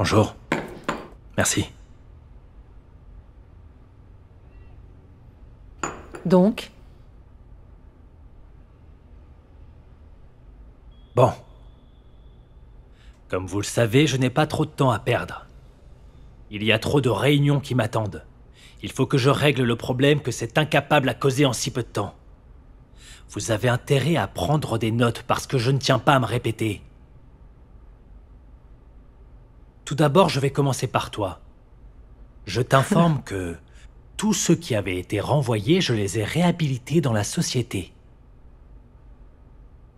Bonjour. Merci. Donc? Bon. Comme vous le savez, je n'ai pas trop de temps à perdre. Il y a trop de réunions qui m'attendent. Il faut que je règle le problème que cet incapable a causé en si peu de temps. Vous avez intérêt à prendre des notes parce que je ne tiens pas à me répéter. Tout d'abord, je vais commencer par toi. Je t'informe que tous ceux qui avaient été renvoyés, je les ai réhabilités dans la société.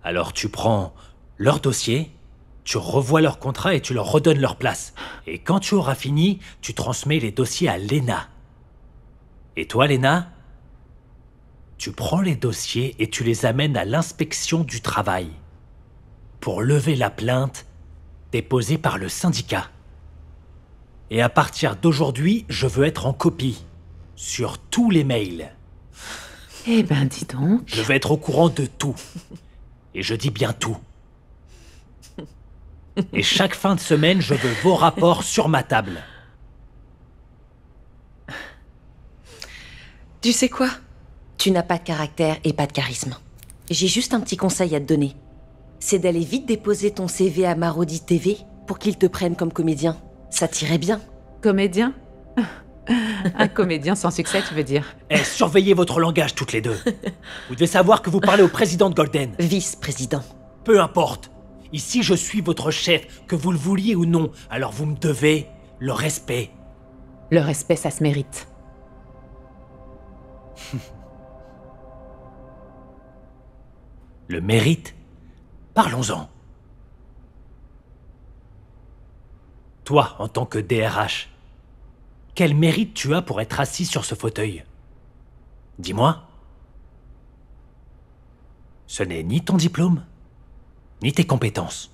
Alors tu prends leur dossier, tu revois leur contrat et tu leur redonnes leur place. Et quand tu auras fini, tu transmets les dossiers à Lena. Et toi, Lena, tu prends les dossiers et tu les amènes à l'inspection du travail pour lever la plainte déposée par le syndicat. Et à partir d'aujourd'hui, je veux être en copie sur tous les mails. Eh ben, dis donc. Je veux être au courant de tout. Et je dis bien tout. Et chaque fin de semaine, je veux vos rapports sur ma table. Tu sais quoi? Tu n'as pas de caractère et pas de charisme. J'ai juste un petit conseil à te donner. C'est d'aller vite déposer ton CV à Marodi TV pour qu'ils te prennent comme comédien. Ça t'irait bien. Comédien? Un comédien sans succès, tu veux dire? Eh, surveillez votre langage toutes les deux. Vous devez savoir que vous parlez au président de Golden. Vice-président. Peu importe. Ici, je suis votre chef, que vous le vouliez ou non. Alors vous me devez le respect. Le respect, ça se mérite. Le mérite? Parlons-en. Toi, en tant que DRH, quel mérite tu as pour être assis sur ce fauteuil? Dis-moi. Ce n'est ni ton diplôme, ni tes compétences.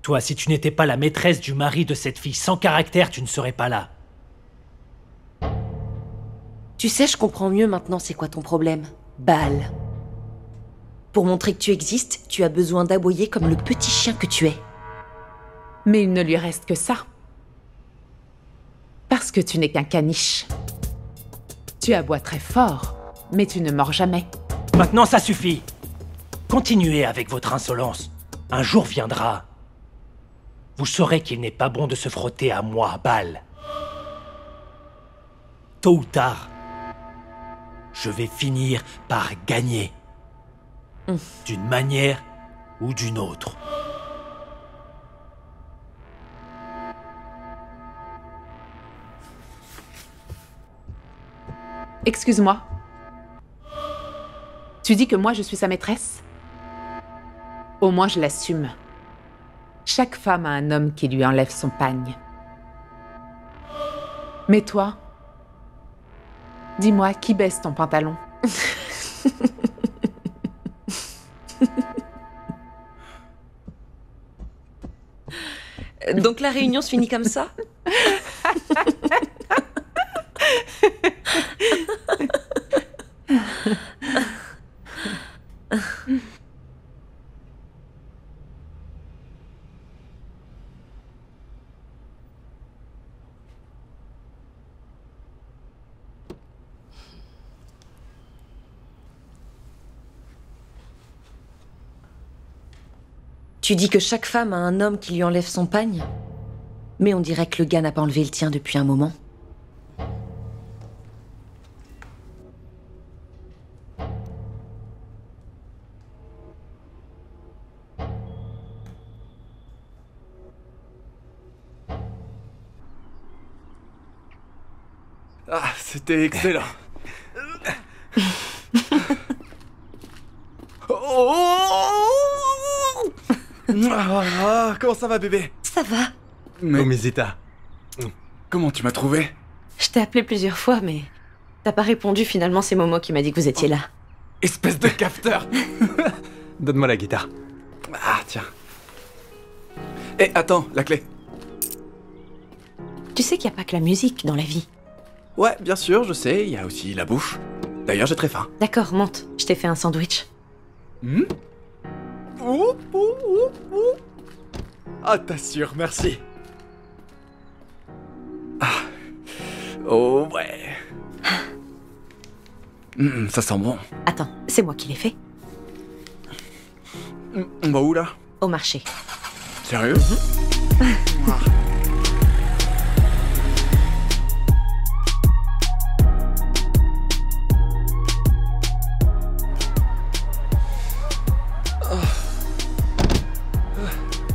Toi, si tu n'étais pas la maîtresse du mari de cette fille sans caractère, tu ne serais pas là. Tu sais, je comprends mieux maintenant c'est quoi ton problème. Baal. Pour montrer que tu existes, tu as besoin d'aboyer comme le petit chien que tu es. Mais il ne lui reste que ça. Parce que tu n'es qu'un caniche. Tu aboies très fort, mais tu ne mords jamais. Maintenant, ça suffit. Continuez avec votre insolence. Un jour viendra. Vous saurez qu'il n'est pas bon de se frotter à moi, Baal. Tôt ou tard, je vais finir par gagner. D'une manière ou d'une autre. Excuse-moi. Tu dis que moi je suis sa maîtresse? Au moins je l'assume. Chaque femme a un homme qui lui enlève son pagne. Mais toi, dis-moi, qui baisse ton pantalon? Donc la réunion se finit comme ça? Tu dis que chaque femme a un homme qui lui enlève son pagne? Mais on dirait que le gars n'a pas enlevé le tien depuis un moment. Ah, c'était excellent. Comment ça va, bébé? Ça va. Mais... Oh, mes états. Comment tu m'as trouvé? Je t'ai appelé plusieurs fois, mais t'as pas répondu. Finalement, c'est Momo qui m'a dit que vous étiez là. Espèce de capteur. Donne-moi la guitare. Ah, tiens. Eh, attends, la clé. Tu sais qu'il n'y a pas que la musique dans la vie. Ouais, bien sûr, je sais, il y a aussi la bouffe. D'ailleurs, j'ai très faim. D'accord, monte. Je t'ai fait un sandwich. Ouh, ouh, ouh, ouh. Ah, t'assures, merci. Ah. Oh, ouais. Ça sent bon. Attends, c'est moi qui l'ai fait. On va où, là? Au marché. Sérieux?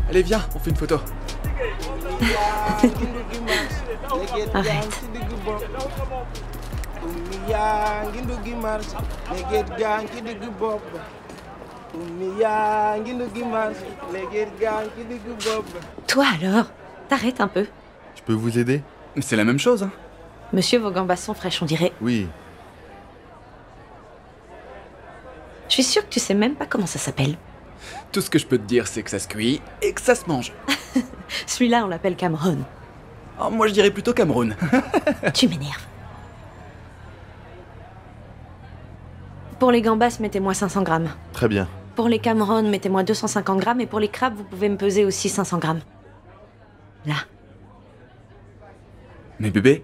Allez, viens, on fait une photo. Arrête. Toi alors, t'arrêtes un peu. Je peux vous aider? C'est la même chose, hein. Monsieur, vos gambas sont fraîches, on dirait. Oui. Je suis sûre que tu sais même pas comment ça s'appelle. Tout ce que je peux te dire, c'est que ça se cuit et que ça se mange. Celui-là, on l'appelle Cameron. Oh, moi, je dirais plutôt Cameroun. Tu m'énerves. Pour les gambas, mettez-moi 500 grammes. Très bien. Pour les Cameron, mettez-moi 250 grammes. Et pour les crabes, vous pouvez me peser aussi 500 grammes. Là. Mais bébé,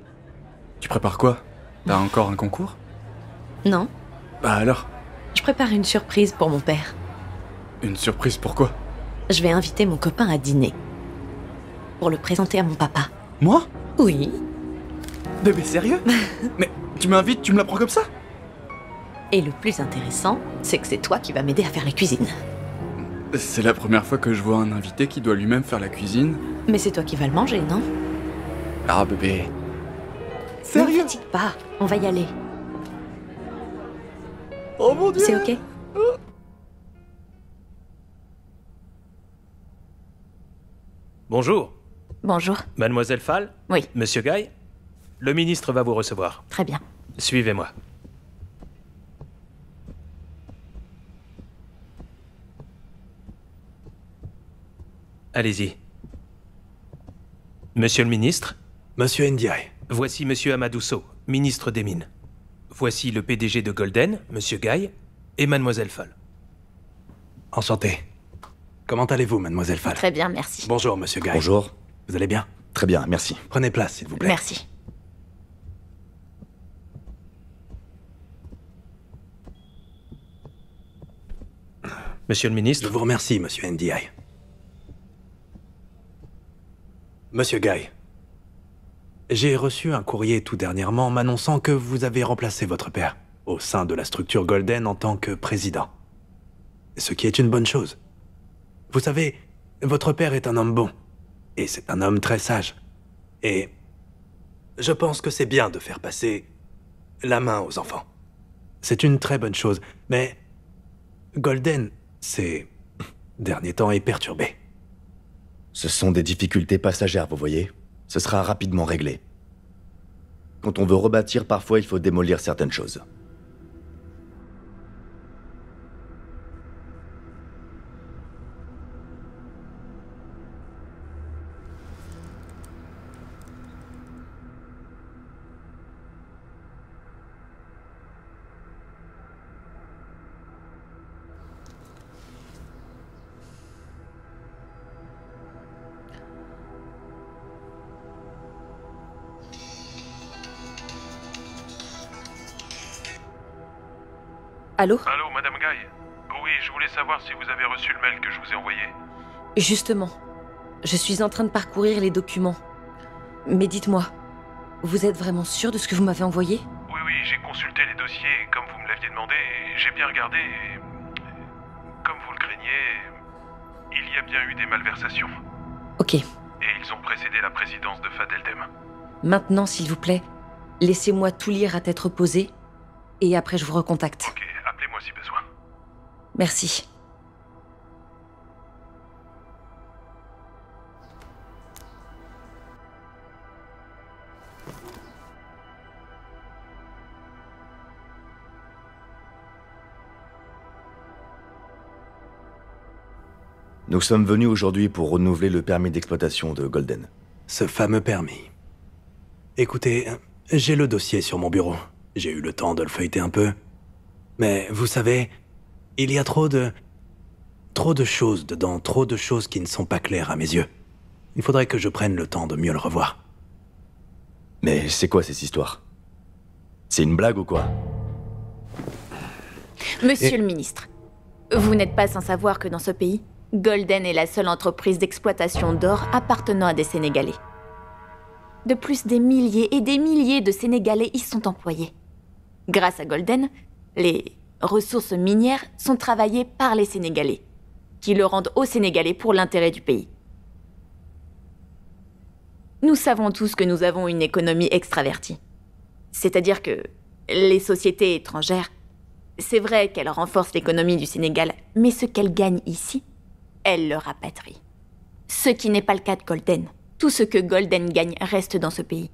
tu prépares quoi? T'as encore un concours? Non, Bah alors? je prépare une surprise pour mon père. Une surprise, pourquoi? Je vais inviter mon copain à dîner. Pour le présenter à mon papa. Moi? Oui. Bébé, sérieux? Mais tu m'invites, tu me l'apprends comme ça? Et le plus intéressant, c'est que c'est toi qui vas m'aider à faire la cuisine. C'est la première fois que je vois un invité qui doit lui-même faire la cuisine. Mais c'est toi qui vas le manger, non? Ah, bébé. Ne Sérieux? fatigue pas, on va y aller. Oh mon Dieu! C'est ok? Bonjour, Bonjour. mademoiselle Fall. Oui. Monsieur Guy. Le ministre va vous recevoir. Très bien. Suivez-moi. Allez-y. Monsieur le ministre, Monsieur Ndiaye. voici Monsieur Amadou Sow, ministre des Mines. Voici le PDG de Golden, Monsieur Guy, et Mademoiselle Fall. Enchanté. Comment allez-vous, mademoiselle Fall? Très bien, merci. Bonjour, monsieur Guy. Bonjour. Vous allez bien? Très bien, merci. Prenez place, s'il vous plaît. Merci. Monsieur le Je ministre, vous remercie, monsieur Ndiaye. Monsieur Guy, j'ai reçu un courrier tout dernièrement m'annonçant que vous avez remplacé votre père au sein de la structure Golden en tant que président. Ce qui est une bonne chose. Vous savez, votre père est un homme bon, et c'est un homme très sage. Et je pense que c'est bien de faire passer la main aux enfants. C'est une très bonne chose, mais Golden, ces derniers temps, est perturbé. Ce sont des difficultés passagères, vous voyez. Ce sera rapidement réglé. Quand on veut rebâtir, parfois il faut démolir certaines choses. Allô? Allô, Madame Guy? Oui, je voulais savoir si vous avez reçu le mail que je vous ai envoyé. Justement, je suis en train de parcourir les documents. Mais dites-moi, vous êtes vraiment sûr de ce que vous m'avez envoyé? Oui, oui, j'ai consulté les dossiers comme vous me l'aviez demandé et j'ai bien regardé et... Comme vous le craignez, il y a bien eu des malversations. Ok. Et ils ont précédé la présidence de Fadeldem. Maintenant, s'il vous plaît, laissez-moi tout lire à tête reposée, et après je vous recontacte. Ok, appelez-moi si besoin. Merci. Nous sommes venus aujourd'hui pour renouveler le permis d'exploitation de Golden. Ce fameux permis. Écoutez, j'ai le dossier sur mon bureau. J'ai eu le temps de le feuilleter un peu. Mais vous savez, il y a trop de Trop de choses dedans, trop de choses qui ne sont pas claires à mes yeux. Il faudrait que je prenne le temps de mieux le revoir. Mais c'est quoi cette histoire? C'est une blague ou quoi? Monsieur le ministre, vous n'êtes pas sans savoir que dans ce pays, Golden est la seule entreprise d'exploitation d'or appartenant à des Sénégalais. De plus, des milliers et des milliers de Sénégalais y sont employés. Grâce à Golden, les ressources minières sont travaillées par les Sénégalais, qui le rendent aux Sénégalais pour l'intérêt du pays. Nous savons tous que nous avons une économie extravertie. C'est-à-dire que les sociétés étrangères, c'est vrai qu'elles renforcent l'économie du Sénégal, mais ce qu'elles gagnent ici, elles le rapatrient. Ce qui n'est pas le cas de Golden. Tout ce que Golden gagne reste dans ce pays.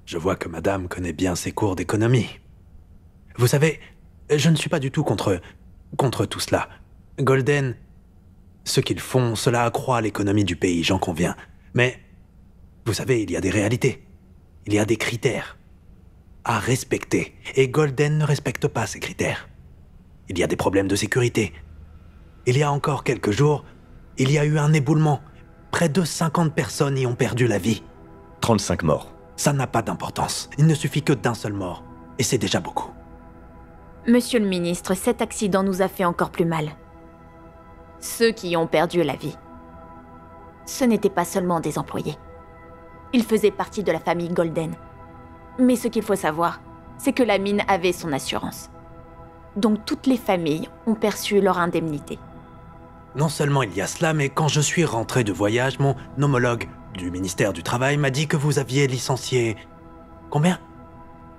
Je vois que madame connaît bien ses cours d'économie. Vous savez, je ne suis pas du tout contre tout cela. Golden, ce qu'ils font, cela accroît l'économie du pays, j'en conviens. Mais, vous savez, il y a des réalités. Il y a des critères à respecter. Et Golden ne respecte pas ces critères. Il y a des problèmes de sécurité. Il y a encore quelques jours, il y a eu un éboulement. Près de 50 personnes y ont perdu la vie. 35 morts. Ça n'a pas d'importance. Il ne suffit que d'un seul mort. Et c'est déjà beaucoup. Monsieur le ministre, cet accident nous a fait encore plus mal. Ceux qui ont perdu la vie, ce n'étaient pas seulement des employés. Ils faisaient partie de la famille Golden. Mais ce qu'il faut savoir, c'est que la mine avait son assurance. Donc toutes les familles ont perçu leur indemnité. Non seulement il y a cela, mais quand je suis rentré de voyage, mon homologue du ministère du Travail m'a dit que vous aviez licencié... Combien?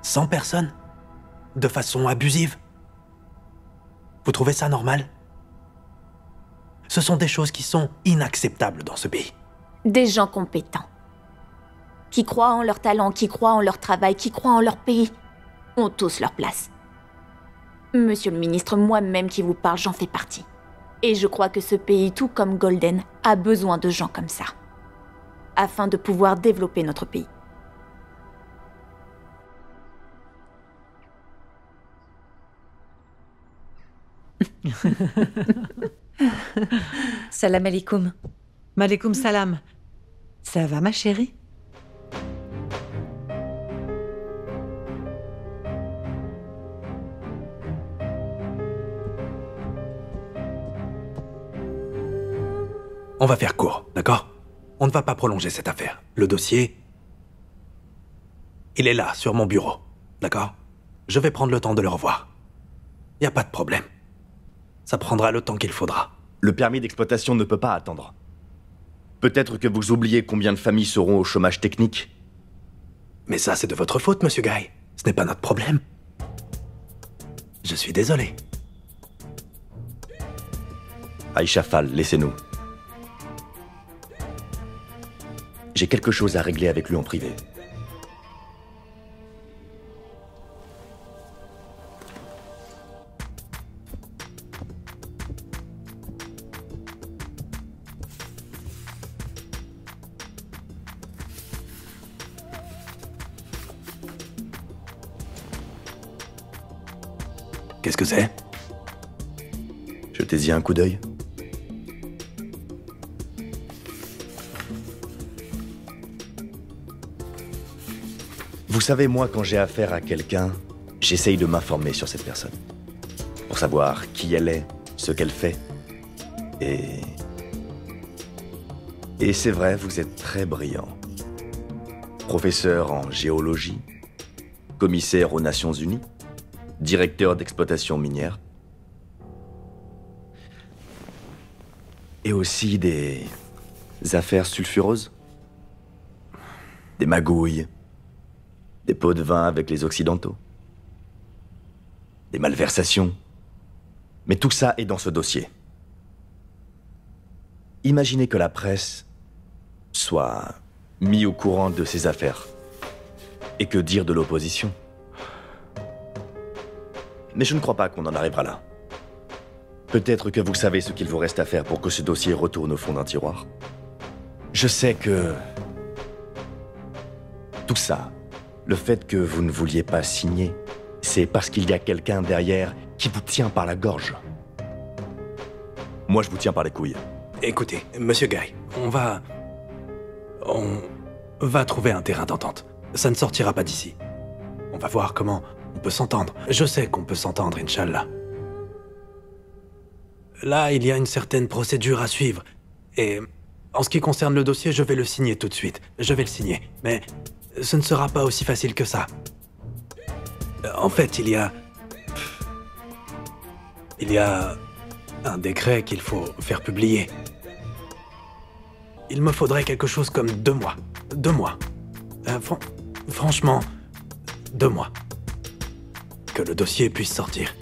100 personnes? De façon abusive? Vous trouvez ça normal? Ce sont des choses qui sont inacceptables dans ce pays. Des gens compétents, qui croient en leur talent, qui croient en leur travail, qui croient en leur pays, ont tous leur place. Monsieur le ministre, moi-même qui vous parle, j'en fais partie. Et je crois que ce pays, tout comme Golden, a besoin de gens comme ça, afin de pouvoir développer notre pays. Salam alaikum. Malekoum salam. Ça va, ma chérie? On va faire court, d'accord? On ne va pas prolonger cette affaire. Le dossier, il est là, sur mon bureau, d'accord? Je vais prendre le temps de le revoir. Y a pas de problème. Ça prendra le temps qu'il faudra. Le permis d'exploitation ne peut pas attendre. Peut-être que vous oubliez combien de familles seront au chômage technique. Mais ça, c'est de votre faute, monsieur Guy. Ce n'est pas notre problème. Je suis désolé. Aïcha Fall, laissez-nous. J'ai quelque chose à régler avec lui en privé. Qu'est-ce que c'est? Jetez-y un coup d'œil. Vous savez, moi, quand j'ai affaire à quelqu'un, j'essaye de m'informer sur cette personne. Pour savoir qui elle est, ce qu'elle fait. Et c'est vrai, vous êtes très brillant. Professeur en géologie, commissaire aux Nations Unies, directeur d'exploitation minière. Et aussi des affaires sulfureuses. Des magouilles. Des pots de vin avec les Occidentaux. Des malversations. Mais tout ça est dans ce dossier. Imaginez que la presse soit mise au courant de ces affaires. Et que dire de l'opposition? Mais je ne crois pas qu'on en arrivera là. Peut-être que vous savez ce qu'il vous reste à faire pour que ce dossier retourne au fond d'un tiroir. Je sais que... tout ça, le fait que vous ne vouliez pas signer, c'est parce qu'il y a quelqu'un derrière qui vous tient par la gorge. Moi, je vous tiens par les couilles. Écoutez, Monsieur Guy, on va trouver un terrain d'entente. Ça ne sortira pas d'ici. On va voir comment on peut s'entendre. Je sais qu'on peut s'entendre, Inch'Allah. Là, il y a une certaine procédure à suivre. Et en ce qui concerne le dossier, je vais le signer tout de suite. Je vais le signer. Mais ce ne sera pas aussi facile que ça. En fait, il y a un décret qu'il faut faire publier. Il me faudrait quelque chose comme 2 mois. 2 mois. Franchement, 2 mois. Que le dossier puisse sortir.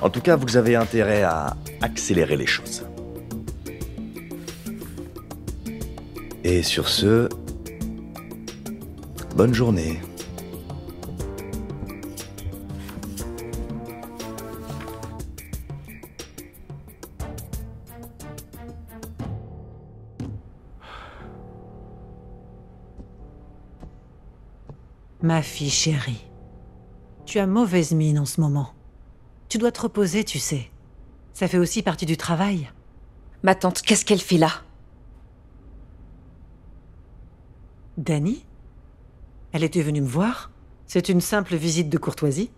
En tout cas, vous avez intérêt à accélérer les choses. Et sur ce, bonne journée. Ma fille chérie, tu as mauvaise mine en ce moment. Tu dois te reposer, tu sais. Ça fait aussi partie du travail. Ma tante, qu'est-ce qu'elle fait là? Dani? Elle était venue me voir. C'est une simple visite de courtoisie.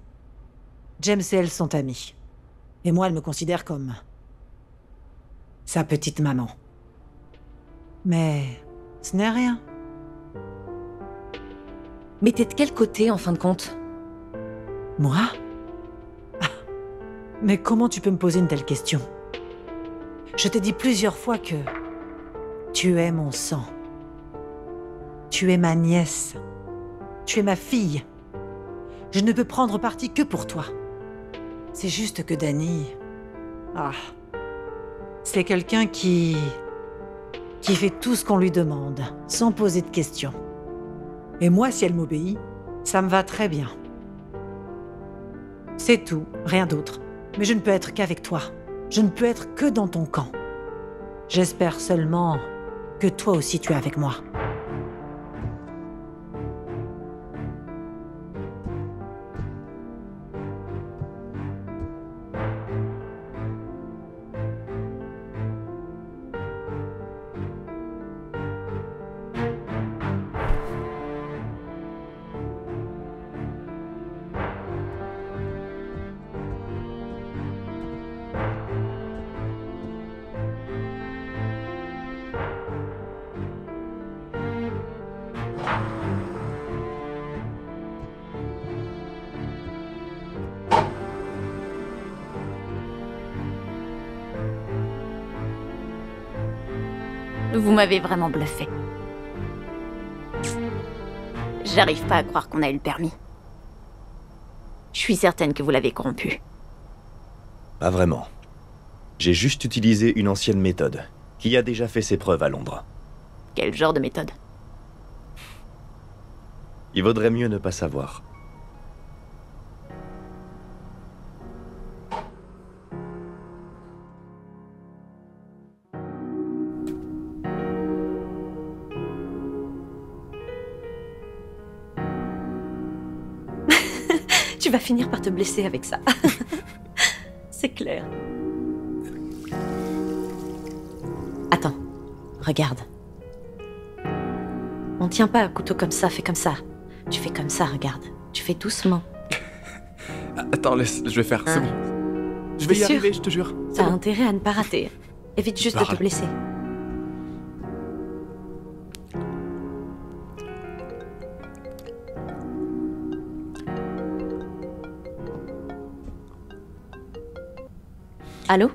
James et elle sont amis. Et moi, elle me considère comme sa petite maman. Mais ce n'est rien. Mais t'es de quel côté, en fin de compte? Moi? Ah, mais comment tu peux me poser une telle question? Je t'ai dit plusieurs fois que tu es mon sang. Tu es ma nièce. Tu es ma fille. Je ne peux prendre parti que pour toi. C'est juste que Dani... Ah... C'est quelqu'un qui fait tout ce qu'on lui demande, sans poser de questions. Et moi, si elle m'obéit, ça me va très bien. C'est tout, rien d'autre. Mais je ne peux être qu'avec toi. Je ne peux être que dans ton camp. J'espère seulement que toi aussi tu es avec moi. Vous m'avez vraiment bluffé. J'arrive pas à croire qu'on a eu le permis. Je suis certaine que vous l'avez corrompu. Pas vraiment. J'ai juste utilisé une ancienne méthode, qui a déjà fait ses preuves à Londres. Quel genre de méthode? Il vaudrait mieux ne pas savoir. Tu vas finir par te blesser avec ça. C'est clair. Attends, regarde. On tient pas un couteau comme ça, fais comme ça. Tu fais comme ça, regarde. Tu fais doucement. Attends, laisse, je vais faire, c'est bon. Je vais y arriver, je te jure. T'as intérêt à ne pas rater. Évite juste de te blesser. Allô?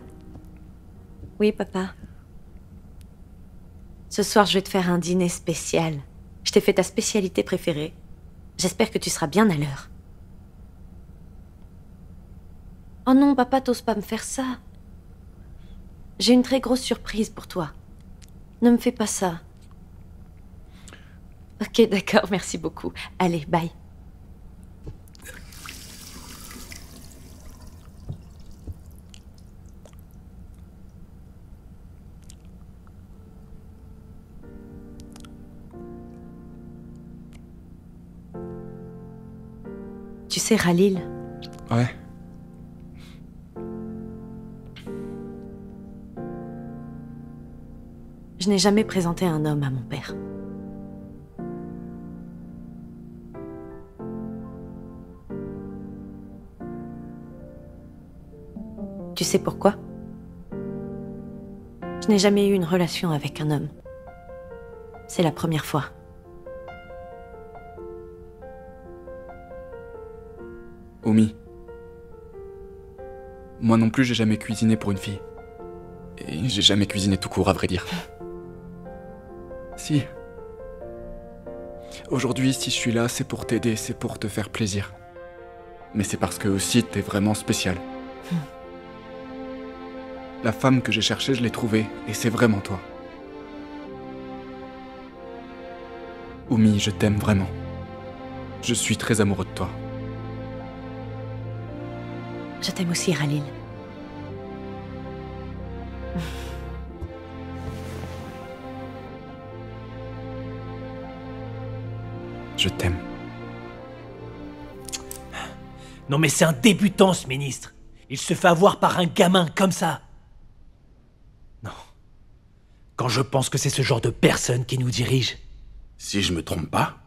Oui, papa. Ce soir, je vais te faire un dîner spécial. Je t'ai fait ta spécialité préférée. J'espère que tu seras bien à l'heure. Oh non, papa, t'oses pas me faire ça. J'ai une très grosse surprise pour toi. Ne me fais pas ça. Ok, d'accord, merci beaucoup. Allez, bye. Tu sais, Khalil, Ouais. je n'ai jamais présenté un homme à mon père. Tu sais pourquoi? Je n'ai jamais eu une relation avec un homme. C'est la première fois. Omi. Moi non plus, j'ai jamais cuisiné pour une fille. Et j'ai jamais cuisiné tout court, à vrai dire. Si. Aujourd'hui, si je suis là, c'est pour t'aider, c'est pour te faire plaisir. Mais c'est parce que aussi, t'es vraiment spéciale. La femme que j'ai cherchée, je l'ai trouvée, et c'est vraiment toi. Omi, je t'aime vraiment. Je suis très amoureux de toi. Je t'aime aussi, Khalil. Je t'aime. Non mais c'est un débutant, ce ministre. Il se fait avoir par un gamin comme ça. Non. Quand je pense que c'est ce genre de personne qui nous dirige. Si je me trompe pas,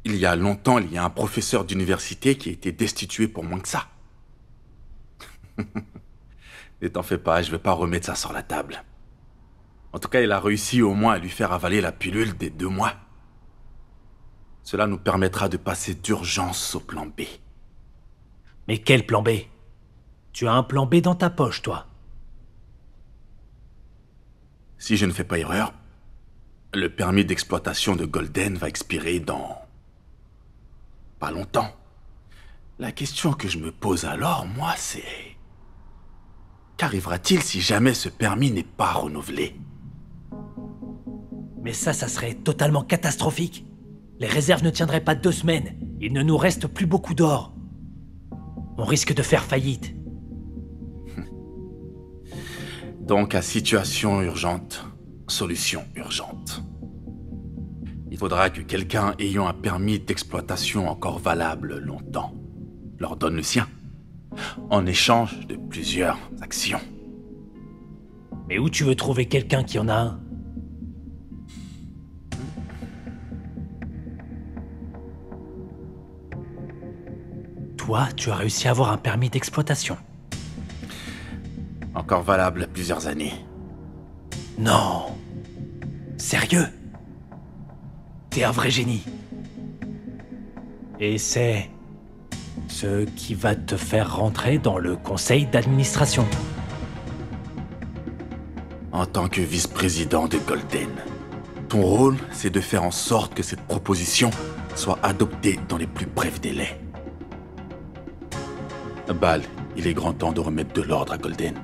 il y a longtemps, il y a un professeur d'université qui a été destitué pour moins que ça. Ne t'en fais pas, je vais pas remettre ça sur la table. En tout cas, il a réussi au moins à lui faire avaler la pilule des 2 mois. Cela nous permettra de passer d'urgence au plan B. Mais quel plan B? Tu as un plan B dans ta poche, toi. Si je ne fais pas erreur, le permis d'exploitation de Golden va expirer dans... pas longtemps. La question que je me pose alors, moi, c'est... qu'arrivera-t-il si jamais ce permis n'est pas renouvelé? Mais ça serait totalement catastrophique. Les réserves ne tiendraient pas 2 semaines. Il ne nous reste plus beaucoup d'or. On risque de faire faillite. Donc, à situation urgente, solution urgente. Il faudra que quelqu'un ayant un permis d'exploitation encore valable longtemps leur donne le sien, en échange de plusieurs actions. Mais où tu veux trouver quelqu'un qui en a un? Toi, tu as réussi à avoir un permis d'exploitation. Encore valable plusieurs années. Non. Sérieux? T'es un vrai génie. Et c'est... ce qui va te faire rentrer dans le conseil d'administration. En tant que vice-président de Golden, ton rôle, c'est de faire en sorte que cette proposition soit adoptée dans les plus brefs délais. Bal, il est grand temps de remettre de l'ordre à Golden.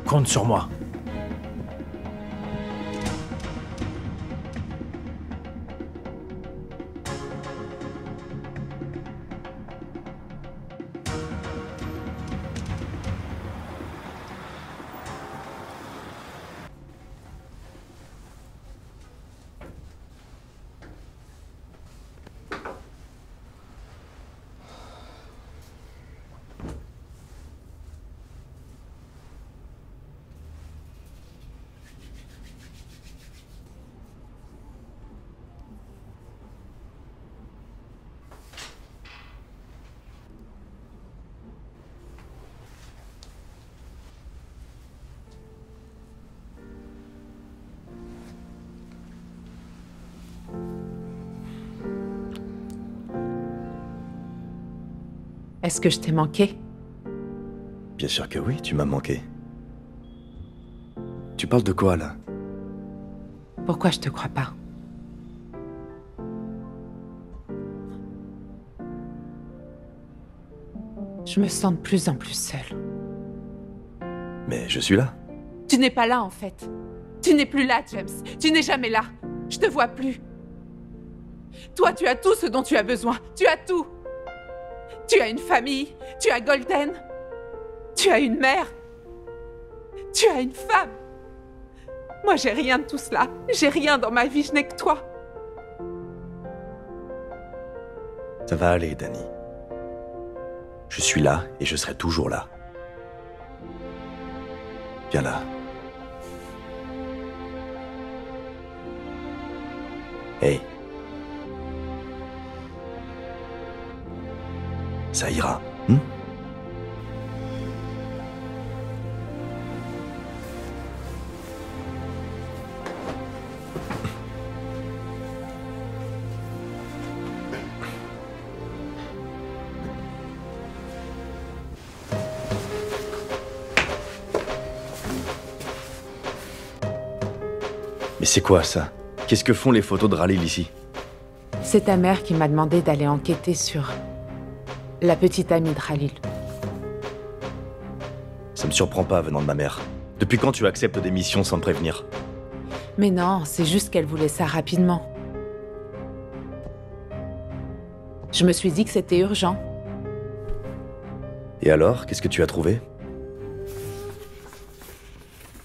Compte sur moi. Est-ce que je t'ai manqué? Bien sûr que oui, tu m'as manqué. Tu parles de quoi, là? Pourquoi je te crois pas? Je me sens de plus en plus seule. Mais je suis là. Tu n'es pas là, en fait. Tu n'es plus là, James. Tu n'es jamais là. Je te vois plus. Toi, tu as tout ce dont tu as besoin. Tu as tout. Tu as une famille. Tu as Golden. Tu as une mère. Tu as une femme. Moi, j'ai rien de tout cela. J'ai rien dans ma vie, je n'ai que toi. Ça va aller, Danny. Je suis là et je serai toujours là. Viens là. Hey. Ça ira, hein? Mais c'est quoi ça? Qu'est-ce que font les photos de Ralil ici? C'est ta mère qui m'a demandé d'aller enquêter sur la petite amie de Ralil. Ça me surprend pas venant de ma mère. Depuis quand tu acceptes des missions sans me prévenir? Mais non, c'est juste qu'elle voulait ça rapidement. Je me suis dit que c'était urgent. Et alors, qu'est-ce que tu as trouvé?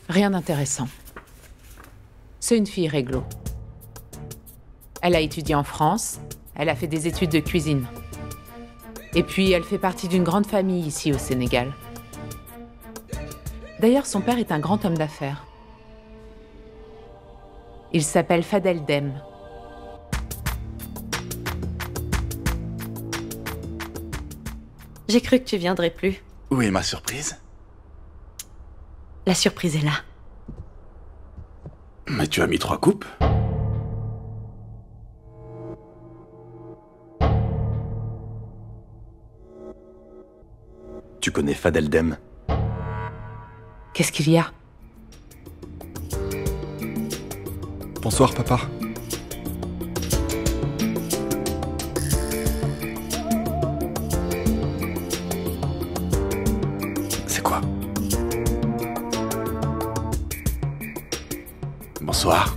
Rien d'intéressant. C'est une fille réglo. Elle a étudié en France, elle a fait des études de cuisine. Et puis, elle fait partie d'une grande famille ici au Sénégal. D'ailleurs, son père est un grand homme d'affaires. Il s'appelle Fadel Dem. J'ai cru que tu viendrais plus. Où est ma surprise? La surprise est là. Mais tu as mis 3 coupes? Tu connais Fadel Dem? Qu'est-ce qu'il y a? Bonsoir, papa. C'est quoi? Bonsoir.